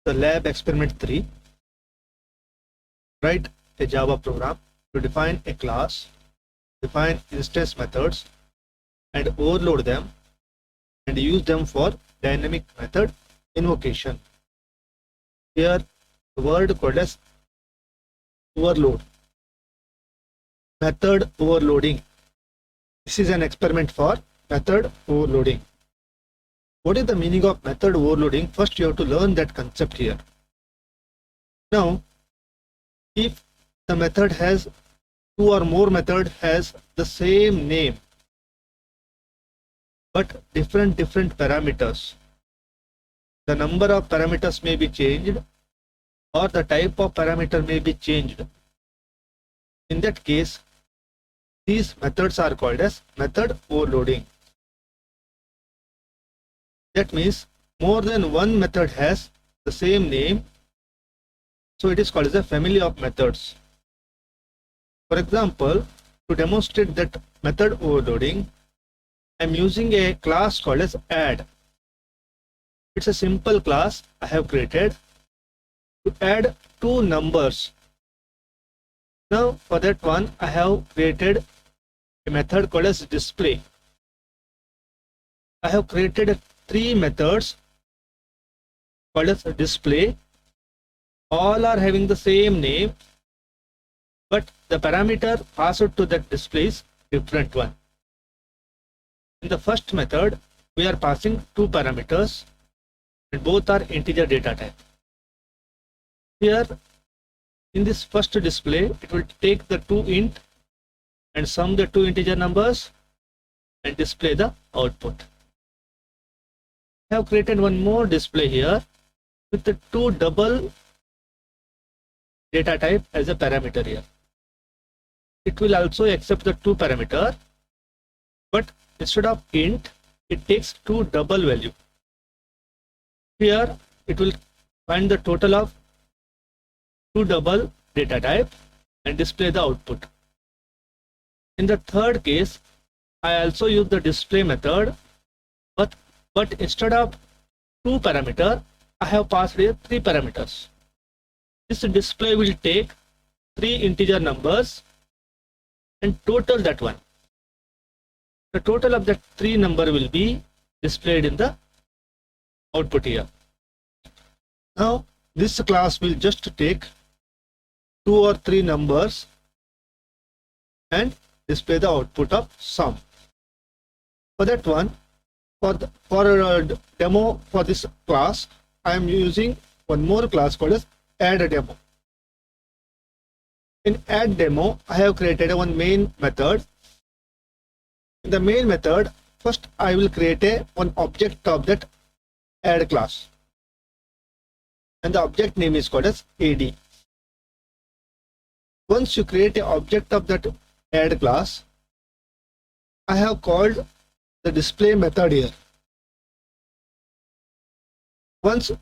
The lab experiment 3. Write a Java program to define a class, define instance methods, and overload them, and use them for dynamic method invocation. Here, the word called as overload. Method overloading. This is an experiment for method overloading. What is the meaning of method overloading? First, you have to learn that concept here. Now, if the method has two or more method has the same name but different parameters, the number of parameters may be changed or the type of parameter may be changed. In that case, these methods are called as method overloading. That means more than one method has the same name, so it is called as a family of methods. For example, to demonstrate that method overloading, I am using a class called as add. It's a simple class I have created to add two numbers. Now for that one, I have created a method called as display. I have created three methods called as display. All are having the same name, but the parameter passed to that display is different one. In the first method, we are passing two parameters and both are integer data type. Here in this first display, it will take the two int and sum the two integer numbers and display the output. I have created one more display here with the two double data type as a parameter here. It will also accept the two parameter, but instead of int, it takes two double value. Here it will find the total of two double data type and display the output. In the third case, I also use the display method, but instead of two parameter, I have passed here three parameters. This display will take three integer numbers and total that one. The total of that three number will be displayed in the output here. Now this class will just take two or three numbers and display the output of sum. For that one, for a demo for this class, I am using one more class called as add demo. In add demo, I have created one main method. In the main method, first I will create one object of that add class, and the object name is called as AD. Once you create an object of that add class, I have called the display method here. Once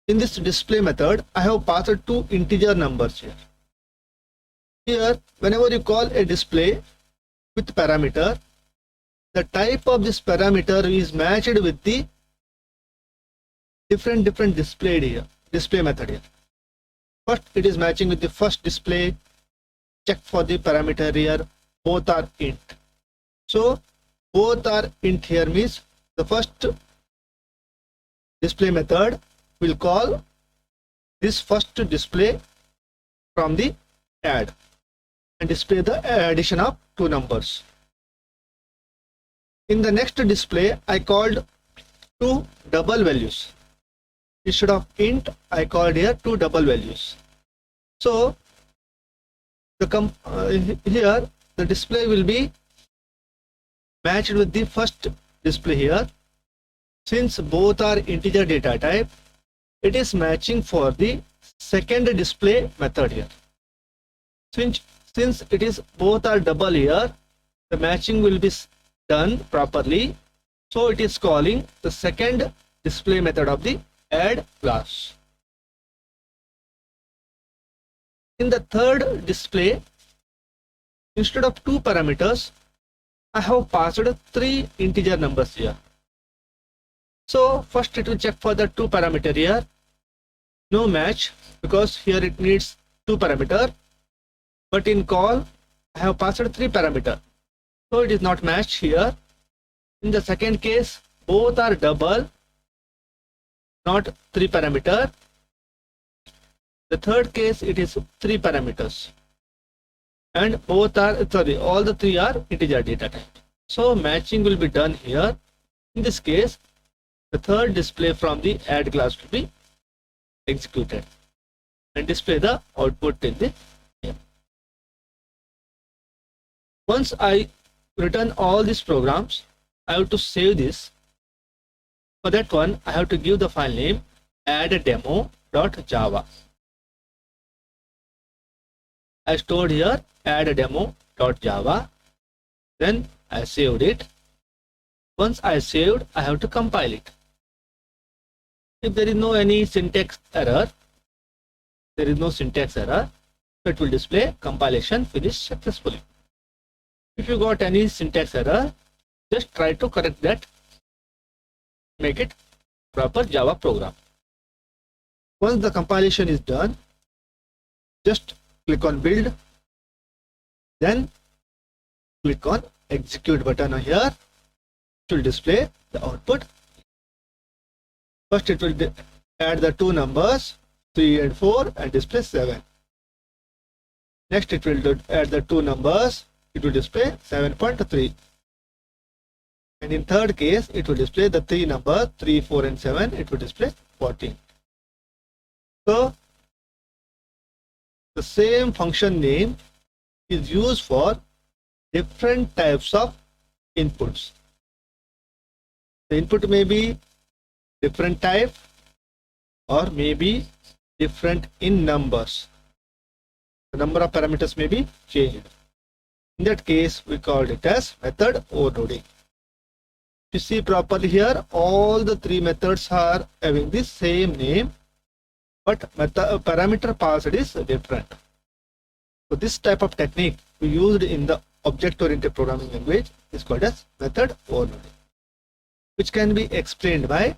in this display method, I have passed two integer numbers here. Here, whenever you call a display with parameter, the type of this parameter is matched with the different display method here. First, it is matching with the first display. Check for the parameter here. Both are int. So both are int here means the first display method will call this first display from the add and display the addition of two numbers. In the next display, I called two double values. Instead of int, I called here two double values. So here the display will be matched with the first display here. Since both are integer data type, it is matching for the second display method here. Since it is both are double here, the matching will be done properly. So it is calling the second display method of the add class. In the third display, instead of two parameters, I have passed three integer numbers here. So first it will check for the 2 parameter here. No match because here it needs 2 parameter. But in call I have passed 3 parameter. So it is not matched here. In the second case, both are double, not 3 parameter. The third case, it is 3 parameters. And both are, all the 3 are integer data type. So matching will be done here. In this case, the third display from the add class will be executed and display the output in the here. Once I return all these programs, I have to save this. For that one, I have to give the file name add-demo.java. I stored here add-demo.java. Then I saved it. Once I saved, I have to compile it. If there is no any syntax error, so it will display compilation finished successfully. If you got any syntax error, just try to correct that, make it proper Java program. Once the compilation is done, just click on build, then click on execute button here. It will display the output. First it will add the 2 numbers 3 and 4 and display 7. Next it will add the 2 numbers, it will display 7.3. And in third case, it will display the 3 numbers 3, 4 and 7, it will display 14. So the same function name is used for different types of inputs. The input may be different type or may be different in numbers. The number of parameters may be changed. In that case, we called it as method overloading. You see properly here, all the 3 methods are having the same name, but parameter passed is different. So this type of technique we used in the object-oriented programming language is called as method overloading, which can be explained by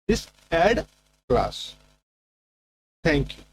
this add class. Thank you.